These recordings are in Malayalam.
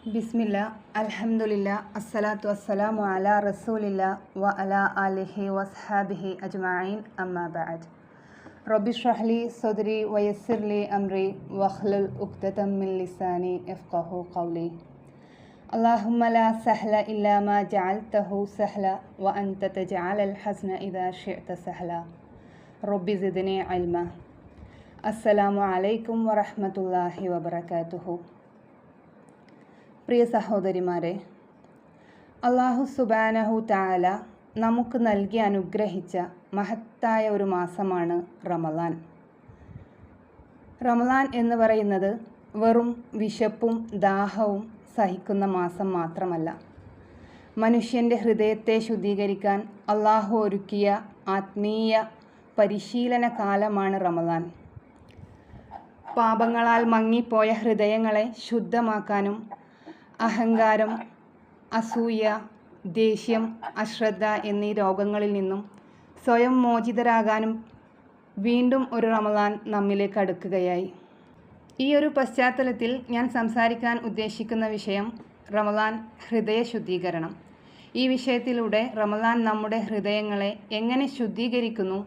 ബിസ്മില്ലാ അൽഹംദുലില്ലാ അസ്സലാത്തു വസ്സലാമു അലാ റസൂലില്ലാ വ അലാ ആലിഹി വസ്ഹാബിഹി അജ്മഈൻ അമ്മാ ബഅദ്. റബ്ബി ഇശ്റഹ് ലി സദ്രി വയസ്സിർ ലി അംരി വഹ്ലുൽ ഉഖ്ദതം മിൻ ലിസാനി യഫ്ഖഹു ഖൗലി. അല്ലാഹുമ്മ ലാ സഹ്ല ഇല്ലാ മാ ജഅൽതഹു സഹ്ല വ അൻത തജഅലൽ ഹസ്ന ഇദാ ശിഅത സഹ്ല. റബ്ബി സിദ്നി ഇൽമ. അസ്സലാമു അലൈക്കും വറഹ്മത്തുള്ളാഹി വബറകാതുഹു. പ്രിയ സഹോദരിമാരെ, അല്ലാഹു സുബ്ഹാനഹു തആല നമുക്ക് നൽകി അനുഗ്രഹിച്ച മഹത്തായ ഒരു മാസമാണ് റമളാൻ. റമളാൻ എന്ന് പറയുന്നത് വെറും വിശപ്പും ദാഹവും സഹിക്കുന്ന മാസം മാത്രമല്ല, മനുഷ്യൻ്റെ ഹൃദയത്തെ ശുദ്ധീകരിക്കാൻ അല്ലാഹു ഒരുക്കിയ ആത്മീയ പരിശീലന കാലമാണ് റമളാൻ. പാപങ്ങളാൽ മങ്ങിപ്പോയ ഹൃദയങ്ങളെ ശുദ്ധമാക്കാനും അഹങ്കാരം, അസൂയ, ദേഷ്യം, അശ്രദ്ധ എന്നീ രോഗങ്ങളിൽ നിന്നും സ്വയം മോചിതരാകാനും വീണ്ടും ഒരു റമളാൻ നമ്മിലേക്ക് അടുക്കുകയായി. ഈ ഒരു പശ്ചാത്തലത്തിൽ ഞാൻ സംസാരിക്കാൻ ഉദ്ദേശിക്കുന്ന വിഷയം റമളാൻ ഹൃദയ ശുദ്ധീകരണം. ഈ വിഷയത്തിലൂടെ റമളാൻ നമ്മുടെ ഹൃദയങ്ങളെ എങ്ങനെ ശുദ്ധീകരിക്കുന്നു,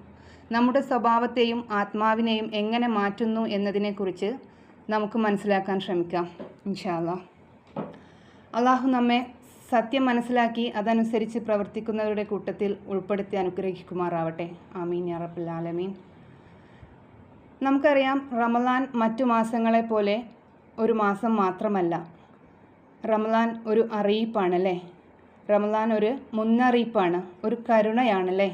നമ്മുടെ സ്വഭാവത്തെയും ആത്മാവിനെയും എങ്ങനെ മാറ്റുന്നു എന്നതിനെക്കുറിച്ച് നമുക്ക് മനസ്സിലാക്കാൻ ശ്രമിക്കാം ഇൻഷാ അല്ലാഹ്. അള്ളാഹു നമ്മെ സത്യം മനസ്സിലാക്കി അതനുസരിച്ച് പ്രവർത്തിക്കുന്നവരുടെ കൂട്ടത്തിൽ ഉൾപ്പെടുത്തി അനുഗ്രഹിക്കുമാറാവട്ടെ. ആമീൻ യാ റബ്ബൽ ആലമീൻ. നമുക്കറിയാം, റമളാൻ മറ്റു മാസങ്ങളെ പോലെ ഒരു മാസം മാത്രമല്ല. റമളാൻ ഒരു അറിയിപ്പാണല്ലേ. റമളാൻ ഒരു മുന്നറിയിപ്പാണ്, ഒരു കരുണയാണല്ലേ.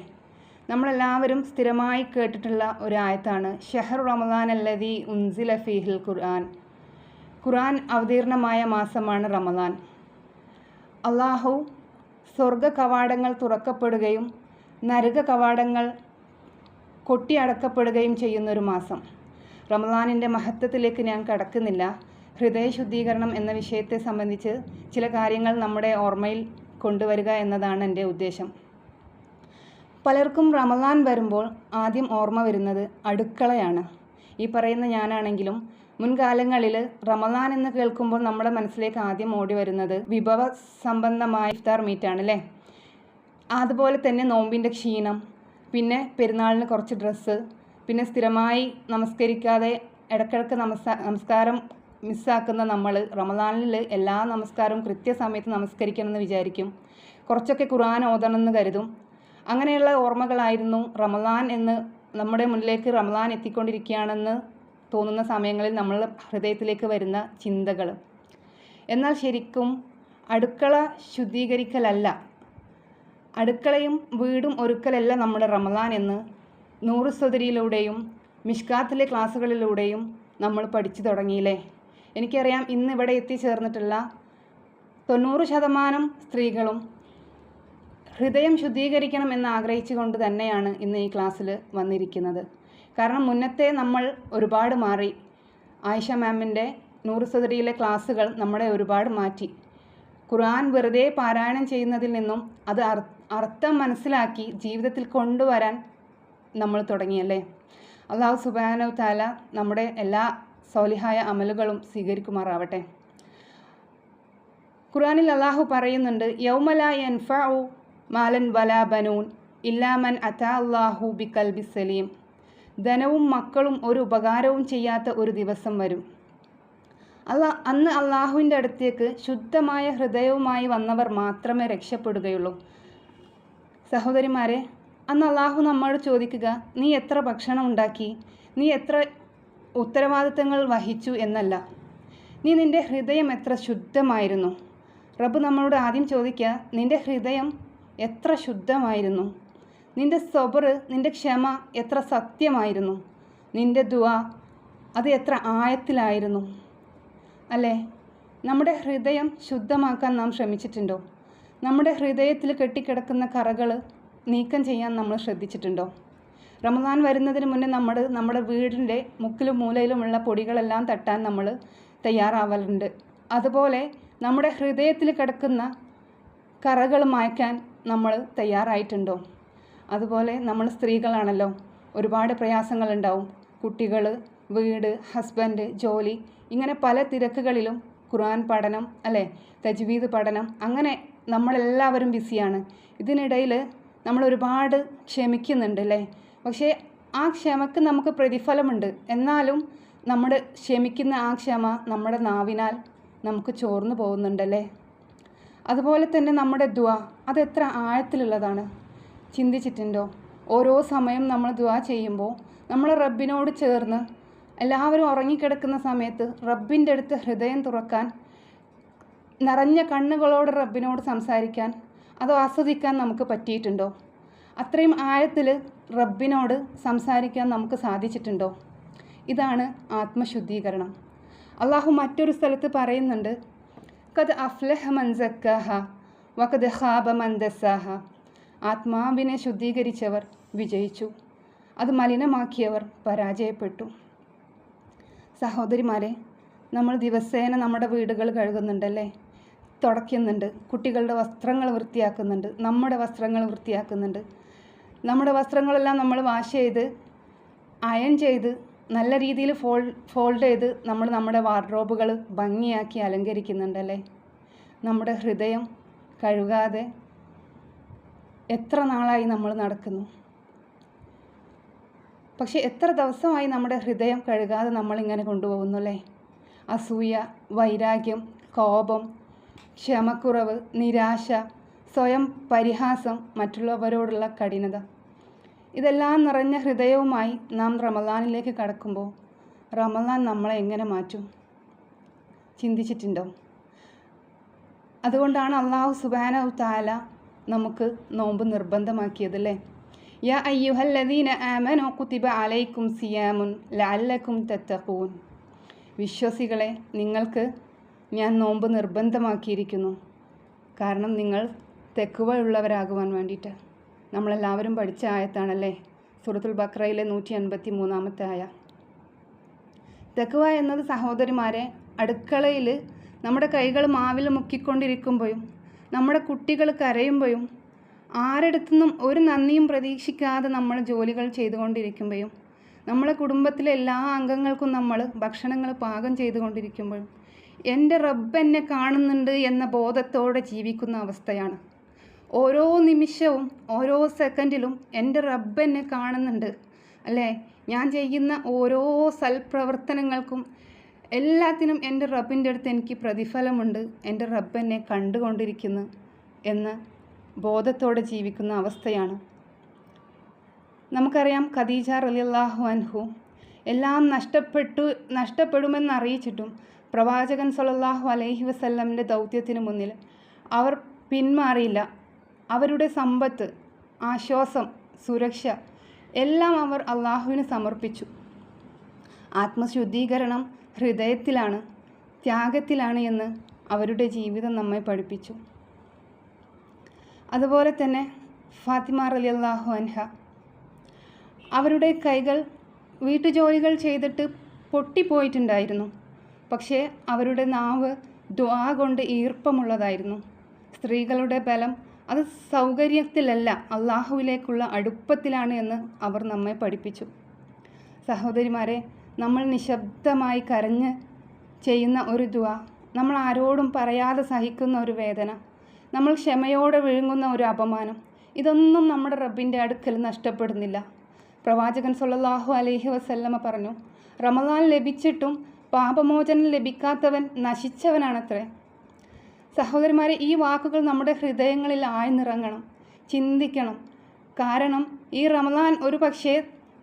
നമ്മളെല്ലാവരും സ്ഥിരമായി കേട്ടിട്ടുള്ള ഒരു ആയത്താണ് ഷഹ്റു റമളാൻ അല്ലദീ ഉൻസില ഫീഹിൽ ഖുർആൻ. ഖുർആൻ അവതീർണമായ മാസമാണ് റമളാൻ. അള്ളാഹു സ്വർഗ കവാടങ്ങൾ തുറക്കപ്പെടുകയും നരക കവാടങ്ങൾ കൊട്ടിയടക്കപ്പെടുകയും ചെയ്യുന്നൊരു മാസം. റമളാനിൻ്റെ മഹത്വത്തിലേക്ക് ഞാൻ കടക്കുന്നില്ല. ഹൃദയ ശുദ്ധീകരണം എന്ന വിഷയത്തെ സംബന്ധിച്ച് ചില കാര്യങ്ങൾ നമ്മുടെ ഓർമ്മയിൽ കൊണ്ടുവരിക എന്നതാണ് എൻ്റെ ഉദ്ദേശം. പലർക്കും റമളാൻ വരുമ്പോൾ ആദ്യം ഓർമ്മ വരുന്നത് അടുക്കളയാണ്. ഈ പറയുന്ന ഞാനാണെങ്കിലും മുൻകാലങ്ങളിൽ റമളാൻ എന്ന് കേൾക്കുമ്പോൾ നമ്മുടെ മനസ്സിലേക്ക് ആദ്യം ഓടി വരുന്നത് വിഭവ സംബന്ധമായ ഇഫ്താർ മീറ്റാണ് അല്ലേ. അതുപോലെ തന്നെ നോമ്പിൻ്റെ ക്ഷീണം, പിന്നെ പെരുന്നാളിന് കുറച്ച് ഡ്രസ്സ്, പിന്നെ സ്ഥിരമായി നമസ്കരിക്കാതെ ഇടയ്ക്കിടയ്ക്ക് നമസ്കാരം മിസ്സാക്കുന്ന നമ്മൾ റമളാനിൽ എല്ലാ നമസ്കാരവും കൃത്യസമയത്ത് നമസ്കരിക്കണമെന്ന് വിചാരിക്കും. കുറച്ചൊക്കെ ഖുർആൻ ഓതണമെന്ന് കരുതും. അങ്ങനെയുള്ള ഓർമ്മകളായിരുന്നു റമളാൻ എന്ന് നമ്മുടെ മുന്നിലേക്ക് റമളാൻ എത്തിക്കൊണ്ടിരിക്കുകയാണെന്ന് തോന്നുന്ന സമയങ്ങളിൽ നമ്മൾ ഹൃദയത്തിലേക്ക് വരുന്ന ചിന്തകൾ. എന്നാൽ ശരിക്കും അടുക്കള ശുദ്ധീകരിക്കലല്ല, അടുക്കളയും വീടും ഒരുക്കലല്ല നമ്മുടെ റമളാൻ എന്ന് നൂറ് സദരിയിലൂടെയും മിഷ്കാത്തിലെ ക്ലാസ്സുകളിലൂടെയും നമ്മൾ പഠിച്ചു തുടങ്ങിയില്ലേ. എനിക്കറിയാം, ഇന്ന് ഇവിടെ എത്തിച്ചേർന്നിട്ടുള്ള 90% സ്ത്രീകളും ഹൃദയം ശുദ്ധീകരിക്കണം എന്ന് ആഗ്രഹിച്ചുകൊണ്ട് തന്നെയാണ് ഇന്ന് ഈ ക്ലാസ്സിൽ വന്നിരിക്കുന്നത്. കാരണം മുന്നത്തെ നമ്മൾ ഒരുപാട് മാറി. ആയിഷ മാമിൻ്റെ നൂറ് സദരിയിലെ ക്ലാസ്സുകൾ നമ്മളെ ഒരുപാട് മാറ്റി. ഖുർആൻ വെറുതെ പാരായണം ചെയ്യുന്നതിൽ നിന്നും അത് അർത്ഥം മനസ്സിലാക്കി ജീവിതത്തിൽ കൊണ്ടുവരാൻ നമ്മൾ തുടങ്ങിയല്ലേ. അല്ലാഹു സുബ്ഹാനഹു തആല നമ്മുടെ എല്ലാ സൗലിഹായ അമലുകളും സ്വീകരിക്കുമാറാവട്ടെ. ഖുർആനിൽ അല്ലാഹു പറയുന്നുണ്ട്, യൗമ ലാ യൻഫഉ മാലൻ വലാ ബനൂൻ ഇല്ലാ മൻ അതാ അല്ലാഹു ബിഖൽബി സലീം. ധനവും മക്കളും ഒരു ഉപകാരവും ചെയ്യാത്ത ഒരു ദിവസം വരും. അന്ന് അള്ളാഹുവിൻ്റെ അടുത്തേക്ക് ശുദ്ധമായ ഹൃദയവുമായി വന്നവർ മാത്രമേ രക്ഷപ്പെടുകയുള്ളൂ. സഹോദരിമാരെ, അന്ന് അള്ളാഹു നമ്മോട് ചോദിക്കുക, നീ എത്ര ഭക്ഷണം ഉണ്ടാക്കി, നീ എത്ര ഉത്തരവാദിത്തങ്ങൾ വഹിച്ചു എന്നല്ല, നീ നിൻ്റെ ഹൃദയം എത്ര ശുദ്ധമായിരുന്നു. റബ്ബ് നമ്മളോട് ആദ്യം ചോദിക്കുക, നിൻ്റെ ഹൃദയം എത്ര ശുദ്ധമായിരുന്നു, നിൻ്റെ സബർ, നിൻ്റെ ക്ഷമ എത്ര സത്യമായിരുന്നു, നിൻ്റെ ദുആ അത് എത്ര ആഴത്തിലായിരുന്നു അല്ലേ. നമ്മുടെ ഹൃദയം ശുദ്ധമാക്കാൻ നാം ശ്രമിച്ചിട്ടുണ്ടോ? നമ്മുടെ ഹൃദയത്തിൽ കെട്ടിക്കിടക്കുന്ന കറകൾ നീക്കം ചെയ്യാൻ നമ്മൾ ശ്രദ്ധിച്ചിട്ടുണ്ടോ? റമളാൻ വരുന്നതിന് മുന്നേ നമ്മുടെ വീടിൻ്റെ മുക്കിലും മൂലയിലുമുള്ള പൊടികളെല്ലാം തട്ടാൻ നമ്മൾ തയ്യാറാവലുണ്ട്. അതുപോലെ നമ്മുടെ ഹൃദയത്തിൽ കിടക്കുന്ന കറകൾ മായ്ക്കാൻ നമ്മൾ തയ്യാറായിട്ടുണ്ടോ? അതുപോലെ നമ്മൾ സ്ത്രീകളാണല്ലോ, ഒരുപാട് പ്രയാസങ്ങളുണ്ടാവും. കുട്ടികൾ, വീട്, ഹസ്ബൻഡ്, ജോലി, ഇങ്ങനെ പല തിരക്കുകളിലും ഖുർആൻ പഠനം അല്ലേ, തജ്വീദ് പഠനം, അങ്ങനെ നമ്മളെല്ലാവരും ബിസിയാണ്. ഇതിനിടയിൽ നമ്മൾ ഒരുപാട് ക്ഷമിക്കുന്നുണ്ട് അല്ലേ. പക്ഷേ ആ ക്ഷമക്ക് നമുക്ക് പ്രതിഫലമുണ്ട്. എന്നാലും നമ്മുടെ ക്ഷമിക്കുന്ന ആ ക്ഷമ നമ്മുടെ നാവിനാൽ നമുക്ക് ചോർന്നു പോകുന്നുണ്ടല്ലേ. അതുപോലെ തന്നെ നമ്മുടെ ദുആ അതെത്ര ആഴത്തിലുള്ളതാണ്, ചിന്തിച്ചിട്ടുണ്ടോ? ഓരോ സമയം നമ്മൾ ദുആ ചെയ്യുമ്പോൾ നമ്മൾ റബ്ബിനോട് ചേർന്ന്, എല്ലാവരും ഉറങ്ങിക്കിടക്കുന്ന സമയത്ത് റബ്ബിൻ്റെ അടുത്ത് ഹൃദയം തുറക്കാൻ, നിറഞ്ഞ കണ്ണുകളോട് റബ്ബിനോട് സംസാരിക്കാൻ, അത് ആസ്വദിക്കാൻ നമുക്ക് പറ്റിയിട്ടുണ്ടോ? അത്രയും ആഴത്തിൽ റബ്ബിനോട് സംസാരിക്കാൻ നമുക്ക് സാധിച്ചിട്ടുണ്ടോ? ഇതാണ് ആത്മശുദ്ധീകരണം. അള്ളാഹു മറ്റൊരു സ്ഥലത്ത് പറയുന്നുണ്ട്, ഖദ് അഫ്ലഹ മൻ സക്കാഹ വഖദ് ഖാബ മൻ ദസ്സാഹ. ആത്മാവിനെ ശുദ്ധീകരിച്ചവർ വിജയിച്ചു, അത് മലിനമാക്കിയവർ പരാജയപ്പെട്ടു. സഹോദരിമാരെ, നമ്മൾ ദിവസേന നമ്മുടെ വീടുകൾ കഴുകുന്നുണ്ടല്ലേ, തുടയ്ക്കുന്നുണ്ട്, കുട്ടികളുടെ വസ്ത്രങ്ങൾ വൃത്തിയാക്കുന്നുണ്ട്, നമ്മുടെ വസ്ത്രങ്ങൾ വൃത്തിയാക്കുന്നുണ്ട്. നമ്മുടെ വസ്ത്രങ്ങളെല്ലാം നമ്മൾ വാഷ് ചെയ്ത് അയൺ ചെയ്ത് നല്ല രീതിയിൽ ഫോൾഡ് ചെയ്ത് നമ്മൾ നമ്മുടെ വാർഡ്രോബുകൾ ഭംഗിയാക്കി അലങ്കരിക്കുന്നുണ്ടല്ലേ. നമ്മുടെ ഹൃദയം കഴുകാതെ എത്ര നാളായി നമ്മൾ നടക്കുന്നു. പക്ഷേ എത്ര ദിവസമായി നമ്മുടെ ഹൃദയം കഴുകാതെ നമ്മളിങ്ങനെ കൊണ്ടുപോകുന്നു അല്ലേ. അസൂയ, വൈരാഗ്യം, കോപം, ക്ഷമക്കുറവ്, നിരാശ, സ്വയം പരിഹാസം, മറ്റുള്ളവരോടുള്ള കഠിനത, ഇതെല്ലാം നിറഞ്ഞ ഹൃദയവുമായി നാം റമളാനിലേക്ക് കടക്കുമ്പോൾ റമളാൻ നമ്മളെ എങ്ങനെ മാറ്റും, ചിന്തിച്ചിട്ടുണ്ടോ? അതുകൊണ്ടാണ് അല്ലാഹു സുബ്ഹാനഹു തആല നമുക്ക് നോമ്പ് നിർബന്ധമാക്കിയതല്ലേ. യാ അയ്യുഹല്ലദീന ആമനൂ കുതിബ അലൈക്കും സിയാമുൻ ലഅല്ലക്കും തത്തഖൂൻ. വിശ്വാസികളെ, നിങ്ങൾക്ക് ഞാൻ നോമ്പ് നിർബന്ധമാക്കിയിരിക്കുന്നു, കാരണം നിങ്ങൾ തെക്കുവയുള്ളവരാകുവാൻ വേണ്ടിയിട്ട്. നമ്മളെല്ലാവരും പഠിച്ച ആയത്താണല്ലേ, സൂറത്തുൽ ബഖറയിലെ 153 ആയ. തെക്കുവ എന്നത് സഹോദരിമാരെ, അടുക്കളയിൽ നമ്മുടെ കൈകൾ മാവിൽ മുക്കിക്കൊണ്ടിരിക്കുമ്പോഴും നമ്മുടെ കുട്ടികൾ കരയുമ്പോഴും ആരെടുത്തുനിന്നും ഒരു നന്ദിയും പ്രതീക്ഷിക്കാതെ നമ്മൾ ജോലികൾ ചെയ്തുകൊണ്ടിരിക്കുമ്പോഴും നമ്മളെ കുടുംബത്തിലെ എല്ലാ അംഗങ്ങൾക്കും നമ്മൾ ഭക്ഷണങ്ങൾ പാകം ചെയ്തുകൊണ്ടിരിക്കുമ്പോഴും എൻ്റെ റബ്ബ് എന്നെ കാണുന്നുണ്ട് എന്ന ബോധത്തോടെ ജീവിക്കുന്ന അവസ്ഥയാണ്. ഓരോ നിമിഷവും ഓരോ സെക്കൻഡിലും എൻ്റെ റബ്ബ് എന്നെ കാണുന്നുണ്ട് അല്ലേ. ഞാൻ ചെയ്യുന്ന ഓരോ സൽപ്രവർത്തനങ്ങൾക്കും എല്ലാത്തിനും എൻ്റെ റബ്ബിൻ്റെ അടുത്ത് എനിക്ക് പ്രതിഫലമുണ്ട്, എൻ്റെ റബ്ബ് എന്നെ കണ്ടുകൊണ്ടിരിക്കുന്നു എന്ന് ബോധത്തോടെ ജീവിക്കുന്ന അവസ്ഥയാണ്. നമുക്കറിയാം, ഖദീജ റളിയല്ലാഹു അൻഹു എല്ലാം നഷ്ടപ്പെടുമെന്ന് അറിയിച്ചിട്ടും പ്രവാചകൻ സ്വല്ലല്ലാഹു അലൈഹി വസല്ലമിൻ്റെ ദൗത്യത്തിന് മുന്നിൽ അവർ പിന്മാറിയില്ല. അവരുടെ സമ്പത്ത്, ആശ്വാസം, സുരക്ഷ എല്ലാം അവർ അള്ളാഹുവിന് സമർപ്പിച്ചു. ആത്മശുദ്ധീകരണം ഹൃദയത്തിലാണ്, ത്യാഗത്തിലാണ് എന്ന് അവരുടെ ജീവിതം നമ്മെ പഠിപ്പിച്ചു. അതുപോലെ തന്നെ ഫാത്തിമ റളിയല്ലാഹു അൻഹ, അവരുടെ കൈകൾ വീട്ടുജോലികൾ ചെയ്തിട്ട് പൊട്ടിപ്പോയിട്ടുണ്ടായിരുന്നു. പക്ഷേ അവരുടെ നാവ് ദുആ കൊണ്ട് ഈർപ്പമുള്ളതായിരുന്നു. സ്ത്രീകളുടെ ബലം അത് സൗകര്യത്തിലല്ല, അള്ളാഹുവിലേക്കുള്ള അടുപ്പത്തിലാണ് എന്ന് അവർ നമ്മെ പഠിപ്പിച്ചു. സഹോദരിമാരെ, നമ്മൾ നിശബ്ദമായി കരഞ്ഞ് ചെയ്യുന്ന ഒരു ദുആ, നമ്മൾ ആരോടും പറയാതെ സഹിക്കുന്ന ഒരു വേദന, നമ്മൾ ക്ഷമയോടെ വിഴുങ്ങുന്ന ഒരു അപമാനം, ഇതൊന്നും നമ്മുടെ റബ്ബിൻ്റെ അടുക്കൽ നഷ്ടപ്പെടുന്നില്ല. പ്രവാചകൻ സ്വല്ലല്ലാഹു അലൈഹി വസല്ലമ പറഞ്ഞു, റമളാൻ ലഭിച്ചിട്ടും പാപമോചനം ലഭിക്കാത്തവൻ നശിച്ചവനാണത്രേ. സഹോദരന്മാരെ, ഈ വാക്കുകൾ നമ്മുടെ ഹൃദയങ്ങളിൽ ആഴ്ന്നിറങ്ങണം, ചിന്തിക്കണം. കാരണം ഈ റമളാൻ ഒരു പക്ഷേ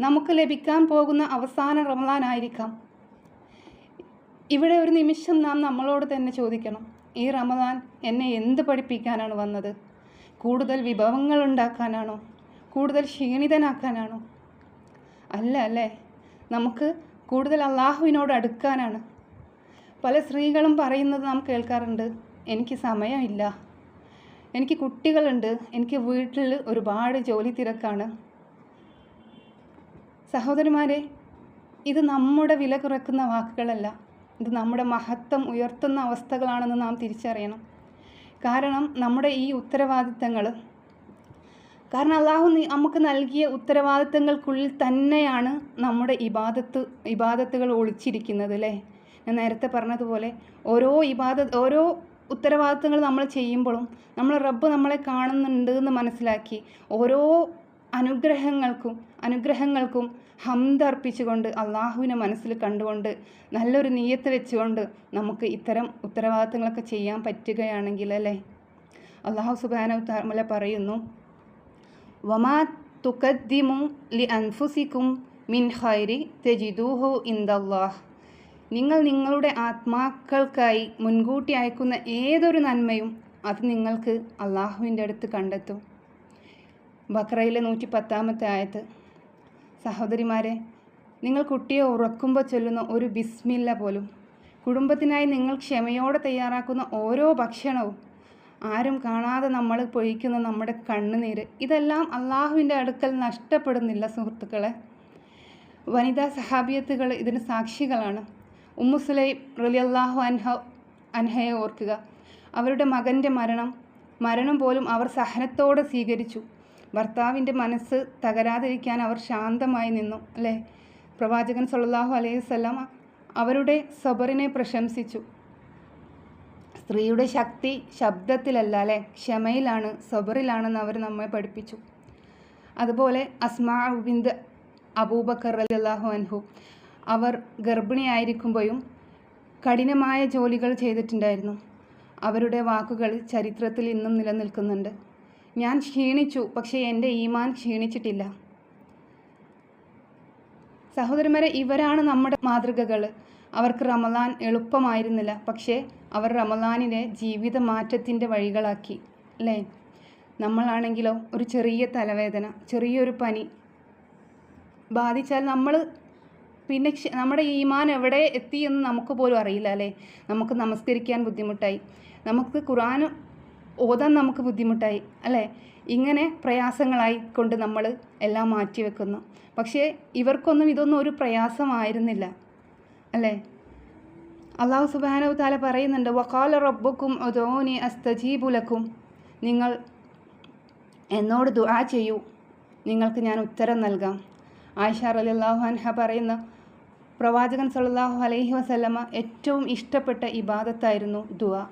നമുക്ക് ലഭിക്കാൻ പോകുന്ന അവസാന റമളാൻ ആയിരിക്കാം. ഇവിടെ ഒരു നിമിഷം നാം നമ്മളോട് തന്നെ ചോദിക്കണം, ഈ റമളാൻ എന്നെ എന്ത് പഠിപ്പിക്കാനാണ് വന്നത്? കൂടുതൽ വിഭവങ്ങൾ ഉണ്ടാക്കാനാണോ? കൂടുതൽ ക്ഷീണിതനാക്കാനാണോ? അല്ല അല്ലേ, നമുക്ക് കൂടുതൽ അള്ളാഹുവിനോട് അടുക്കാനാണ്. പല സ്ത്രീകളും പറയുന്നത് നാം കേൾക്കാറുണ്ട്, എനിക്ക് സമയമില്ല, എനിക്ക് കുട്ടികളുണ്ട്, എനിക്ക് വീട്ടിൽ ഒരുപാട് ജോലി തിരക്കാണ്. സഹോദരിമാരെ, ഇത് നമ്മുടെ വില കുറയ്ക്കുന്ന വാക്കുകളല്ല, ഇത് നമ്മുടെ മഹത്വം ഉയർത്തുന്ന അവസ്ഥകളാണെന്ന് നാം തിരിച്ചറിയണം. കാരണം നമ്മുടെ ഈ ഉത്തരവാദിത്തങ്ങൾ, കാരണം അള്ളാഹു നമുക്ക് നൽകിയ ഉത്തരവാദിത്തങ്ങൾക്കുള്ളിൽ തന്നെയാണ് നമ്മുടെ ഇബാദത്തുകൾ ഒളിച്ചിരിക്കുന്നത് അല്ലേ. ഞാൻ നേരത്തെ പറഞ്ഞതുപോലെ ഓരോ ഉത്തരവാദിത്തങ്ങൾ നമ്മൾ ചെയ്യുമ്പോഴും നമ്മൾ റബ്ബ് നമ്മളെ കാണുന്നുണ്ട് എന്ന് മനസ്സിലാക്കി ഓരോ അനുഗ്രഹങ്ങൾക്കും ഹംദ് അർപ്പിച്ചുകൊണ്ട് അള്ളാഹുവിനെ മനസ്സിൽ കണ്ടുകൊണ്ട് നല്ലൊരു നിയ്യത്ത് വെച്ചുകൊണ്ട് നമുക്ക് ഇത്തരം ഉത്തരവാദിത്തങ്ങളൊക്കെ ചെയ്യാൻ പറ്റുകയാണെങ്കിൽ അല്ലേ, അള്ളാഹു സുബ്ഹാനഹു തആല പറയുന്നു, വമാ തുഖദ്ദിമു ലി അൻഫുസിക്കും മിൻ ഖൈരി തജിദൂഹു ഇൻദല്ലാഹ്. നിങ്ങൾ നിങ്ങളുടെ ആത്മാക്കൾക്കായി മുൻകൂട്ടി അയക്കുന്ന ഏതൊരു നന്മയും അത് നിങ്ങൾക്ക് അള്ളാഹുവിൻ്റെ അടുത്ത് കണ്ടെത്തും. ബഖറയിലെ 110-ാമത്തെ ആയത്ത്. സഹോദരിമാരെ, നിങ്ങൾ കുട്ടിയെ ഉറക്കുമ്പോൾ ചൊല്ലുന്ന ഒരു ബിസ്മില്ല പോലും, കുടുംബത്തിനായി നിങ്ങൾ ക്ഷമയോടെ തയ്യാറാക്കുന്ന ഓരോ ഭക്ഷണവും, ആരും കാണാതെ നമ്മൾ പൊഴിക്കുന്ന നമ്മുടെ കണ്ണുനീര്, ഇതെല്ലാം അള്ളാഹുവിൻ്റെ അടുക്കൽ നഷ്ടപ്പെടുന്നില്ല സുഹൃത്തുക്കളെ. വനിതാ സഹാബിയത്തുകൾ ഇതിന് സാക്ഷികളാണ്. ഉമ്മു സുലൈം റളിയല്ലാഹു അൻഹയെ ഓർക്കുക. അവരുടെ മകൻ്റെ മരണം പോലും അവർ സഹനത്തോടെ സ്വീകരിച്ചു. ഭർത്താവിൻ്റെ മനസ്സ് തകരാതിരിക്കാൻ അവർ ശാന്തമായി നിന്നു അല്ലേ. പ്രവാചകൻ സല്ലല്ലാഹു അലൈഹി വസല്ലം അവരുടെ സബറിനെ പ്രശംസിച്ചു. സ്ത്രീയുടെ ശക്തി ശബ്ദത്തിലല്ല അല്ലേ, ക്ഷമയിലാണ്, സബറിലാണെന്ന് അവർ നമ്മെ പഠിപ്പിച്ചു. അതുപോലെ അസ്മാ ബിൻത് അബൂബക്കർ റളിയല്ലാഹു അൻഹു, അവർ ഗർഭിണിയായിരിക്കുമ്പോഴും കഠിനമായ ജോലികൾ ചെയ്തിട്ടുണ്ടായിരുന്നു. അവരുടെ വാക്കുകൾ ചരിത്രത്തിൽ ഇന്നും നിലനിൽക്കുന്നുണ്ട്. ഞാൻ ക്ഷീണിച്ചു, പക്ഷേ എൻ്റെ ഈമാൻ ക്ഷീണിച്ചിട്ടില്ല. സഹോദരന്മാരെ, ഇവരാണ് നമ്മുടെ മാതൃകകൾ. അവർക്ക് റമദാൻ എളുപ്പമായിരുന്നില്ല, പക്ഷേ അവർ റമദാനിനെ ജീവിത മാറ്റത്തിൻ്റെ വഴികളാക്കി അല്ലേ. നമ്മളാണെങ്കിലോ ഒരു ചെറിയ തലവേദന, ചെറിയൊരു പനി ബാധിച്ചാൽ പിന്നെ നമ്മുടെ ഈമാൻ എവിടെ എത്തിയെന്ന് നമുക്ക് പോലും അറിയില്ല അല്ലേ. നമുക്ക് നമസ്കരിക്കാൻ ബുദ്ധിമുട്ടായി, നമുക്ക് ഖുർആൻ ഓതാൻ നമുക്ക് ബുദ്ധിമുട്ടായി അല്ലേ. ഇങ്ങനെ പ്രയാസങ്ങളായി കൊണ്ട് നമ്മൾ എല്ലാം മാറ്റിവെക്കുന്നു. പക്ഷേ ഇവർക്കൊന്നും ഇതൊന്നും ഒരു പ്രയാസമായിരുന്നില്ല അല്ലേ. അല്ലാഹു സുബ്ഹാനഹു തആല പറയുന്നുണ്ട്, വഖാല റബ്ബുക്കും ഉദൂനി അസ്തജീബു ലക്കും. നിങ്ങൾ എന്നോട് ദുആ ചെയ്യൂ, നിങ്ങൾക്ക് ഞാൻ ഉത്തരം നൽകാം. ആയിഷ റളിയല്ലാഹു അൻഹ പറയുന്ന, പ്രവാചകൻ സല്ലല്ലാഹു അലൈഹി വസല്ലമ ഏറ്റവും ഇഷ്ടപ്പെട്ട ഇബാദത്തായിരുന്നു ദുആ.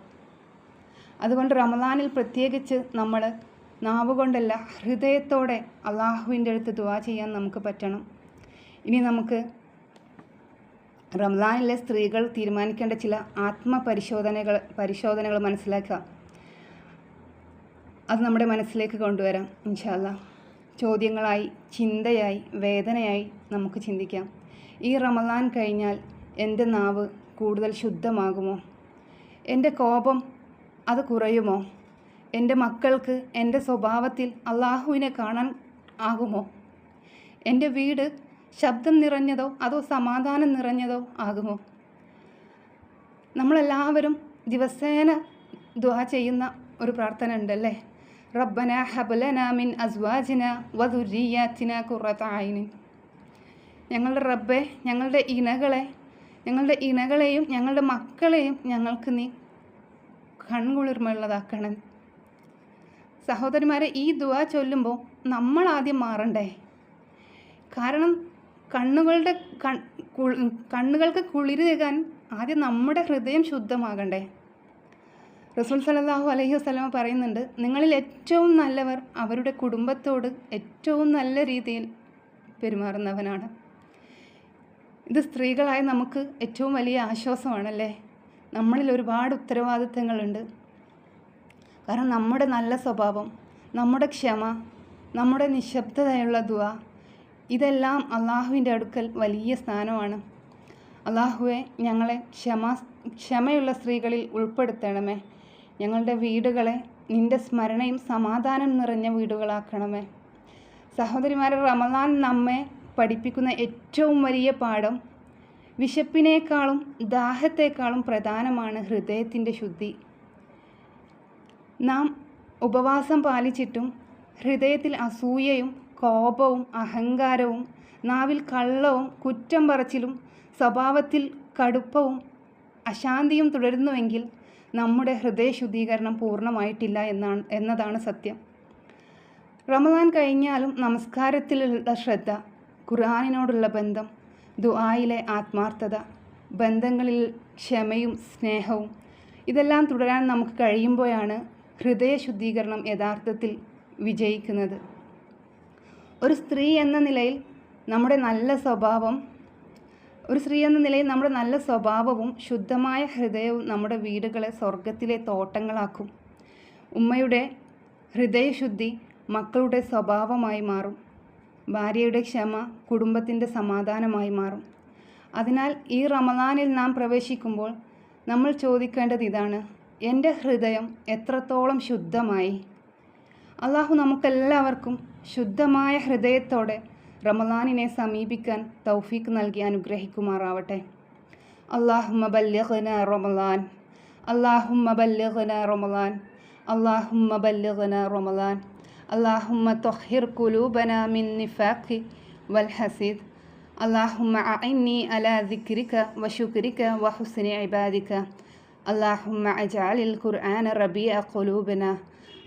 അതുകൊണ്ട് റമദാനിൽ പ്രത്യേകിച്ച് നമ്മൾ നാവുകൊണ്ടല്ല ഹൃദയത്തോടെ അള്ളാഹുവിൻ്റെ അടുത്ത് ദുആ ചെയ്യാൻ നമുക്ക് പറ്റണം. ഇനി നമുക്ക് റമദാനിലെ സ്ത്രീകൾ തീരുമാനിക്കേണ്ട ചില പരിശോധനകൾ മനസ്സിലാക്കാം. അത് നമ്മുടെ മനസ്സിലേക്ക് കൊണ്ടുവരാം ഇൻഷാ അല്ലാഹ്. ചോദ്യങ്ങളായി, ചിന്തയായി, വേദനയായി നമുക്ക് ചിന്തിക്കാം. ഈ റമദാൻ കഴിഞ്ഞാൽ എൻ്റെ നാവ് കൂടുതൽ ശുദ്ധമാകുമോ? എൻ്റെ കോപം അത് കുറയുമോ? എൻ്റെ മക്കൾക്ക് എൻ്റെ സ്വഭാവത്തിൽ അള്ളാഹുവിനെ കാണാൻ ആകുമോ? എൻ്റെ വീട് ശബ്ദം നിറഞ്ഞതോ അതോ സമാധാനം നിറഞ്ഞതോ ആകുമോ? നമ്മളെല്ലാവരും ദിവസേന ദുആ ചെയ്യുന്ന ഒരു പ്രാർത്ഥന ഉണ്ടല്ലേ, റബ്ബന ഹബ് ലനാ മിൻ അസ്വാജിന വദുരിയാതിന ഖുറത അയ്നിൻ. ഞങ്ങളുടെ റബ്ബേ, ഞങ്ങളുടെ ഇണകളെയും ഞങ്ങളുടെ മക്കളെയും ഞങ്ങൾക്ക് നീ കൺകുളിർമയുള്ളതാക്കണം. സഹോദരിമാരെ, ഈ ദുആ ചൊല്ലുമ്പോൾ നമ്മൾ ആദ്യം മാറണ്ടേ? കാരണം കണ്ണുകൾക്ക് കുളിരേകാൻ ആദ്യം നമ്മുടെ ഹൃദയം ശുദ്ധമാകണ്ടേ. റസൂൽ സല്ലല്ലാഹു അലൈഹി വസല്ലം പറയുന്നുണ്ട്, നിങ്ങളിൽ ഏറ്റവും നല്ലവർ അവരുടെ കുടുംബത്തോട് ഏറ്റവും നല്ല രീതിയിൽ പെരുമാറുന്നവനാണ്. ഇത് സ്ത്രീകളായ നമുക്ക് ഏറ്റവും വലിയ ആശ്വാസമാണല്ലേ. നമ്മളിൽ ഒരുപാട് ഉത്തരവാദിത്തങ്ങളുണ്ട്. കാരണം നമ്മുടെ നല്ല സ്വഭാവം, നമ്മുടെ ക്ഷമ, നമ്മുടെ നിശബ്ദതയുള്ള ദുആ, ഇതെല്ലാം അള്ളാഹുവിൻ്റെ അടുക്കൽ വലിയ സ്ഥാനമാണ്. അള്ളാഹുവെ, ഞങ്ങളെ ക്ഷമയുള്ള സ്ത്രീകളിൽ ഉൾപ്പെടുത്തണമേ. ഞങ്ങളുടെ വീടുകളെ നിൻ്റെ സ്മരണയും സമാധാനം നിറഞ്ഞ വീടുകളാക്കണമേ. സഹോദരിമാരെ, റമദാൻ നമ്മെ പഠിപ്പിക്കുന്ന ഏറ്റവും വലിയ പാഠം, വിശപ്പിനേക്കാളും ദാഹത്തേക്കാളും പ്രധാനമാണ് ഹൃദയത്തിൻ്റെ ശുദ്ധി. നാം ഉപവാസം പാലിച്ചിട്ടും ഹൃദയത്തിൽ അസൂയയും കോപവും അഹങ്കാരവും, നാവിൽ കള്ളവും കുറ്റം പറച്ചിലും, സ്വഭാവത്തിൽ കടുപ്പവും അശാന്തിയും തുടരുന്നുവെങ്കിൽ നമ്മുടെ ഹൃദയ ശുദ്ധീകരണം പൂർണ്ണമായിട്ടില്ല എന്നതാണ് സത്യം. റമദാൻ കഴിഞ്ഞാലും നമസ്കാരത്തിലുള്ള ശ്രദ്ധ, ഖുർആനിനോടുള്ള ബന്ധം, ദുആയിലെ ആത്മാർത്ഥത, ബന്ധങ്ങളിൽ ക്ഷമയും സ്നേഹവും ഇതെല്ലാം തുടരാൻ നമുക്ക് കഴിയുമ്പോഴാണ് ഹൃദയ ശുദ്ധീകരണം യഥാർത്ഥത്തിൽ വിജയിക്കുന്നത്. ഒരു സ്ത്രീ എന്ന നിലയിൽ നമ്മുടെ നല്ല സ്വഭാവവും ശുദ്ധമായ ഹൃദയവും നമ്മുടെ വീടുകളെ സ്വർഗത്തിലെ തോട്ടങ്ങളാക്കും. ഉമ്മയുടെ ഹൃദയശുദ്ധി മക്കളുടെ സ്വഭാവമായി മാറും. ഭാര്യയുടെ ക്ഷമ കുടുംബത്തിൻ്റെ സമാധാനമായി മാറും. അതിനാൽ ഈ റമദാനിൽ നാം പ്രവേശിക്കുമ്പോൾ നമ്മൾ ചോദിക്കേണ്ടത് ഇതാണ്: എൻ്റെ ഹൃദയം എത്രത്തോളം ശുദ്ധമായി? അള്ളാഹു നമുക്കെല്ലാവർക്കും ശുദ്ധമായ ഹൃദയത്തോടെ റമദാനിനെ സമീപിക്കാൻ തൗഫീക്ക് നൽകി അനുഗ്രഹിക്കുമാറാവട്ടെ. അല്ലാഹുമ്മ ബല്ലിഗ്നാ റമദാൻ, അല്ലാഹുമ്മ ബല്ലിഗ്നാ റമദാൻ, അല്ലാഹുമ്മ ബല്ലിഗ്നാ റമദാൻ. അല്ലാഹുമ്മ ത്വഹിർ ഖുലൂബനാ മിൻ നിഫാഖി വൽ ഹസീദ്. അല്ലാഹുമ്മ അഇന്നി അലാ ദിക്രിക വശുക്രിക വഹുസ്നി ഇബാദിക. അല്ലാഹുമ്മ അജ്അലിൽ ഖുർആന റബീഅ ഖുലൂബനാ.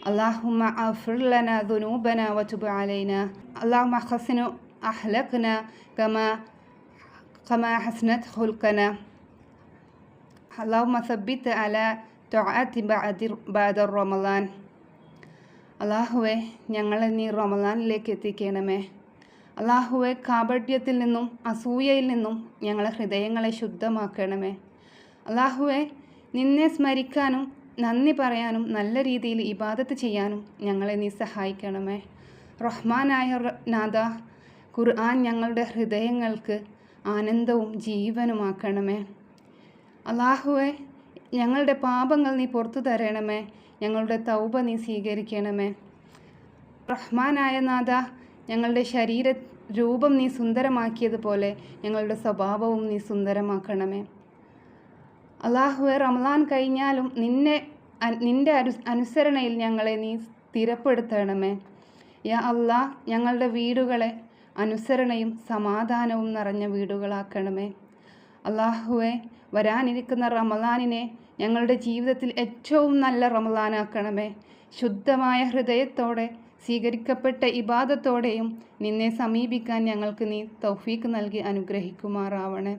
اللهم اغفر لنا ذنوبنا وتب علينا. اللهم حسن أخلاقنا كما حسنت خلقنا. اللهم ثبت على طاعة بعد رمضان. അള്ളാഹുവെ, ഞങ്ങളെ നീ റമദാനിലേക്ക് എത്തിക്കണമേ. അള്ളാഹുവെ, കാപട്യത്തിൽ നിന്നും അസൂയയിൽ നിന്നും ഞങ്ങളെ ഹൃദയങ്ങളെ ശുദ്ധമാക്കണമേ. അള്ളാഹുവെ, നിന്നെ സ്മരിക്കാനും നന്ദി പറയാനും നല്ല രീതിയിൽ ഇബാദത്ത് ചെയ്യാനും ഞങ്ങളെ നീ സഹായിക്കണമേ. റഹ്മാനായ നാഥ, ഖുർആൻ ഞങ്ങളുടെ ഹൃദയങ്ങൾക്ക് ആനന്ദവും ജീവനുമാക്കണമേ. അള്ളാഹുവെ, ഞങ്ങളുടെ പാപങ്ങൾ നീ പുറത്തു തരണമേ. ഞങ്ങളുടെ തൗബ നീ സ്വീകരിക്കണമേ. റഹ്മാനായ നാഥ, ഞങ്ങളുടെ ശരീര രൂപം നീ സുന്ദരമാക്കിയതുപോലെ ഞങ്ങളുടെ സ്വഭാവവും നീ സുന്ദരമാക്കണമേ. അള്ളാഹുവെ, റമദാൻ കഴിഞ്ഞാലും നിൻ്റെ അനുസരണയിൽ ഞങ്ങളെ നീ സ്ഥിരപ്പെടുത്തണമേ. യാ അല്ലാഹ്, ഞങ്ങളുടെ വീടുകളെ അനുസരണയും സമാധാനവും നിറഞ്ഞ വീടുകളാക്കണമേ. അള്ളാഹുവെ, വരാനിരിക്കുന്ന റമദാനിനെ ഞങ്ങളുടെ ജീവിതത്തിൽ ഏറ്റവും നല്ല റമദാനാക്കണമേ. ശുദ്ധമായ ഹൃദയത്തോടെ സ്വീകരിക്കപ്പെട്ട ഇബാദത്തോടെയും നിന്നെ സമീപിക്കാൻ ഞങ്ങൾക്ക് നീ തൗഫീക്ക് നൽകി അനുഗ്രഹിക്കുമാറാവണേ.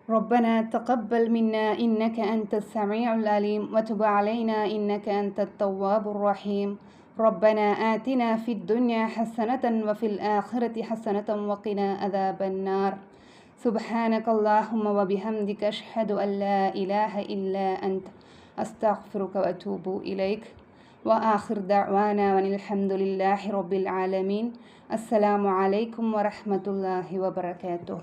ربنا تقبل منا إنك أنت السميع العليم وتب علينا إنك أنت التواب الرحيم. ربنا آتنا في الدنيا حسنة وفي الآخرة حسنة وقنا عذاب النار. سبحانك اللهم وبحمدك أشهد أن لا إله إلا أنت أستغفرك وأتوب إليك. وآخر دعوانا والحمد لله رب العالمين. السلام عليكم ورحمة الله وبركاته.